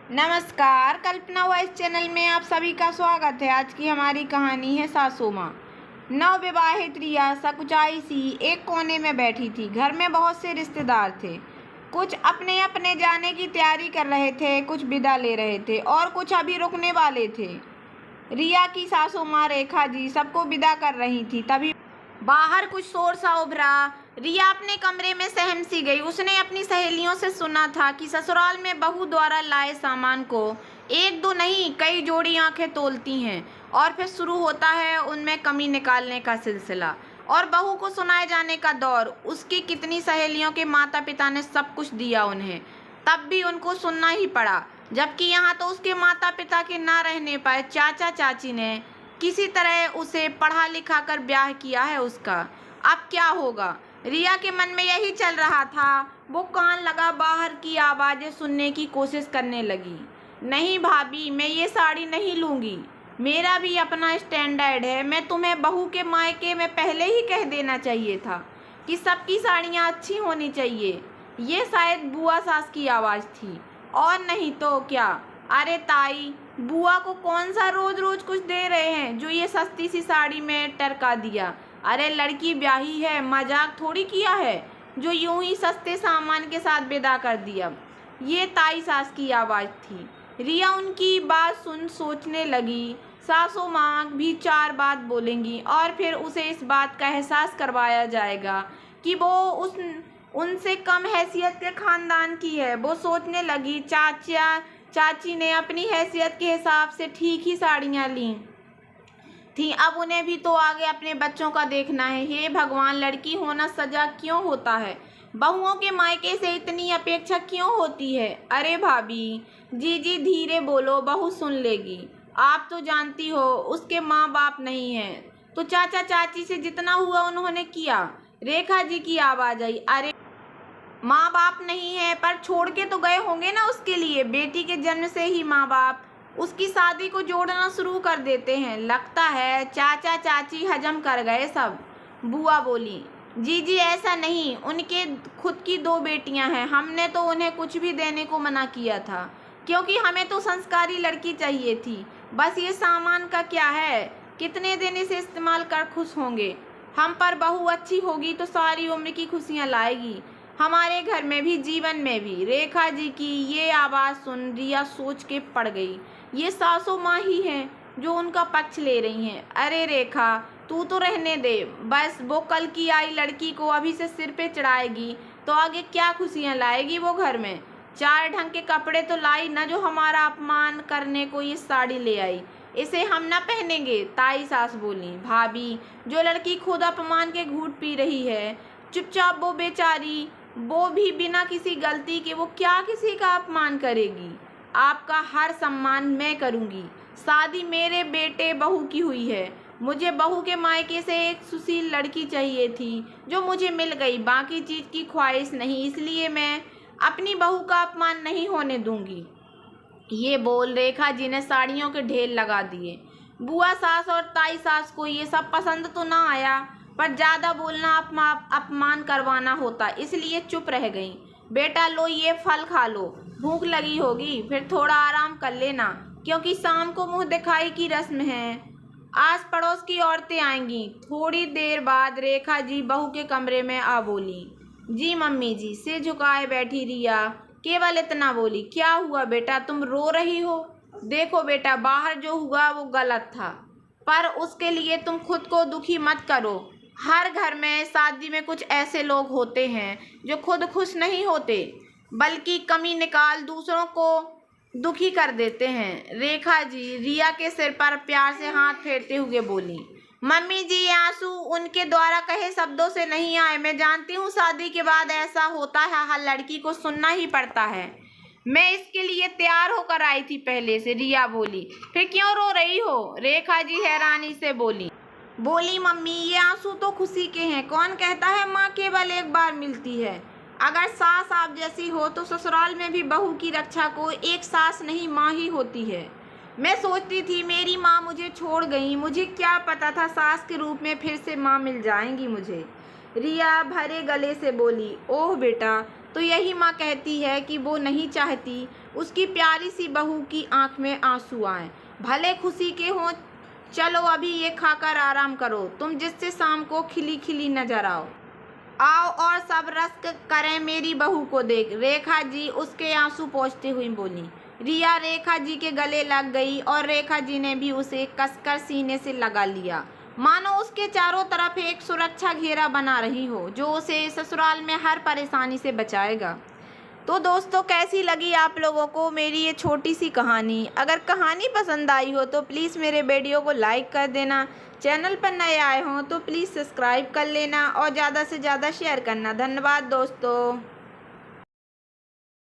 नमस्कार, कल्पना voice channel में आप सभी का स्वागत है। आज की हमारी कहानी है सासू माँ। नवविवाहित रिया सकुचाई सी एक कोने में बैठी थी। घर में बहुत से रिश्तेदार थे। कुछ अपने अपने जाने की तैयारी कर रहे थे, कुछ विदा ले रहे थे और कुछ अभी रुकने वाले थे। रिया की सासू माँ रेखा जी सबको विदा कर रही थी। तभी बाहर कुछ शोर सा उभरा। रिया अपने कमरे में सहम सी गई। उसने अपनी सहेलियों से सुना था कि ससुराल में बहू द्वारा लाए सामान को एक दो नहीं कई जोड़ी आंखें तोलती हैं और फिर शुरू होता है उनमें कमी निकालने का सिलसिला और बहू को सुनाए जाने का दौर। उसकी कितनी सहेलियों के माता पिता ने सब कुछ दिया उन्हें, तब भी उनको सुनना ही पड़ा। जबकि यहाँ तो उसके माता पिता के ना रहने पर चाचा चाची ने किसी तरह उसे पढ़ा लिखा कर ब्याह किया है उसका। अब क्या होगा? रिया के मन में यही चल रहा था। वो कान लगा बाहर की आवाज़ें सुनने की कोशिश करने लगी। नहीं भाभी, मैं ये साड़ी नहीं लूँगी। मेरा भी अपना स्टैंडर्ड है। मैं तुम्हें बहू के मायके में पहले ही कह देना चाहिए था कि सबकी साड़ियाँ अच्छी होनी चाहिए। ये शायद बुआ सास की आवाज़ थी और नहीं तो क्या। अरे ताई, बुआ को कौन सा रोज रोज कुछ दे रहे हैं जो ये सस्ती सी साड़ी में टरका दिया। अरे लड़की ब्याही है, मजाक थोड़ी किया है जो यूं ही सस्ते सामान के साथ विदा कर दिया। ये ताई सास की आवाज़ थी। रिया उनकी बात सुन सोचने लगी, सासू माँ भी चार बात बोलेंगी और फिर उसे इस बात का एहसास करवाया जाएगा कि वो उनसे कम हैसियत के खानदान की है। वो सोचने लगी, चाची ने अपनी हैसियत के हिसाब से ठीक ही साड़ियाँ ली थी, अब उन्हें भी तो आगे अपने बच्चों का देखना है। हे भगवान, लड़की होना सजा क्यों होता है? बहुओं के मायके से इतनी अपेक्षा क्यों होती है? अरे भाभी जी धीरे बोलो, बहू सुन लेगी। आप तो जानती हो उसके माँ बाप नहीं हैं, तो चाचा चाची से जितना हुआ उन्होंने किया। रेखा जी की आवाज़ आई। अरे माँ बाप नहीं है पर छोड़ के तो गए होंगे ना उसके लिए। बेटी के जन्म से ही माँ बाप उसकी शादी को जोड़ना शुरू कर देते हैं। लगता है चाचा चाची हजम कर गए सब। बुआ बोली, जी ऐसा नहीं, उनके खुद की दो बेटियां हैं। हमने तो उन्हें कुछ भी देने को मना किया था क्योंकि हमें तो संस्कारी लड़की चाहिए थी। बस ये सामान का क्या है, कितने दिन इसे इस्तेमाल कर खुश होंगे। हम पर बहू अच्छी होगी तो सारी उम्र की खुशियाँ लाएगी, हमारे घर में भी जीवन में भी। रेखा जी की ये आवाज़ सुन रिया सोच के पड़ गई। ये सासू माँ ही हैं जो उनका पक्ष ले रही हैं। अरे रेखा, तू तो रहने दे। बस वो कल की आई लड़की को अभी से सिर पे चढ़ाएगी तो आगे क्या खुशियाँ लाएगी वो घर में। चार ढंग के कपड़े तो लाई ना जो हमारा अपमान करने को ये साड़ी ले आई। इसे हम ना पहनेंगे। ताई सास बोली, भाभी जो लड़की खुद अपमान के घूंट पी रही है, चुपचाप वो बेचारी, वो भी बिना किसी गलती के, वो क्या किसी का अपमान करेगी? आपका हर सम्मान मैं करूंगी। शादी मेरे बेटे बहू की हुई है। मुझे बहू के मायके से एक सुशील लड़की चाहिए थी जो मुझे मिल गई। बाकी चीज़ की ख्वाहिश नहीं, इसलिए मैं अपनी बहू का अपमान नहीं होने दूंगी। ये बोल रेखा जी ने साड़ियों के ढेर लगा दिए। बुआ सास और ताई सास को ये सब पसंद तो ना आया, पर ज़्यादा बोलना अपमान करवाना होता, इसलिए चुप रह गई। बेटा लो ये फल खा लो, भूख लगी होगी, फिर थोड़ा आराम कर लेना क्योंकि शाम को मुंह दिखाई की रस्म है। आस पड़ोस की औरतें आएंगी। थोड़ी देर बाद रेखा जी बहू के कमरे में आ बोली, जी मम्मी जी। सिर झुकाए बैठी रिया केवल इतना बोली, क्या हुआ बेटा, तुम रो रही हो? देखो बेटा, बाहर जो हुआ वो गलत था, पर उसके लिए तुम खुद को दुखी मत करो। हर घर में शादी में कुछ ऐसे लोग होते हैं जो खुद खुश नहीं होते बल्कि कमी निकाल दूसरों को दुखी कर देते हैं। रेखा जी रिया के सिर पर प्यार से हाथ फेरते हुए बोली, मम्मी जी ये आंसू उनके द्वारा कहे शब्दों से नहीं आए। मैं जानती हूँ शादी के बाद ऐसा होता है, हर लड़की को सुनना ही पड़ता है। मैं इसके लिए तैयार होकर आई थी पहले से। रिया बोली, फिर क्यों रो रही हो? रेखा जी हैरानी से बोली मम्मी ये आंसू तो खुशी के हैं। कौन कहता है माँ केवल एक बार मिलती है? अगर सास आप जैसी हो तो ससुराल में भी बहू की रक्षा को एक सास नहीं माँ ही होती है। मैं सोचती थी मेरी माँ मुझे छोड़ गई, मुझे क्या पता था सास के रूप में फिर से माँ मिल जाएंगी मुझे। रिया भरे गले से बोली, ओह बेटा, तो यही माँ कहती है कि वो नहीं चाहती उसकी प्यारी सी बहू की आंख में आंसू आए। भले खुशी के हों, चलो अभी ये खाकर आराम करो तुम, जिससे शाम को खिली खिली नजर आओ और सब रश्क करें मेरी बहू को देख। रेखा जी उसके आंसू पोंछते हुई बोली। रिया रेखा जी के गले लग गई और रेखा जी ने भी उसे कसकर सीने से लगा लिया, मानो उसके चारों तरफ एक सुरक्षा घेरा बना रही हो जो उसे ससुराल में हर परेशानी से बचाएगा। तो दोस्तों, कैसी लगी आप लोगों को मेरी ये छोटी सी कहानी? अगर कहानी पसंद आई हो तो प्लीज़ मेरे वीडियो को लाइक कर देना। चैनल पर नए आए हों तो प्लीज़ सब्सक्राइब कर लेना और ज़्यादा से ज़्यादा शेयर करना। धन्यवाद दोस्तों।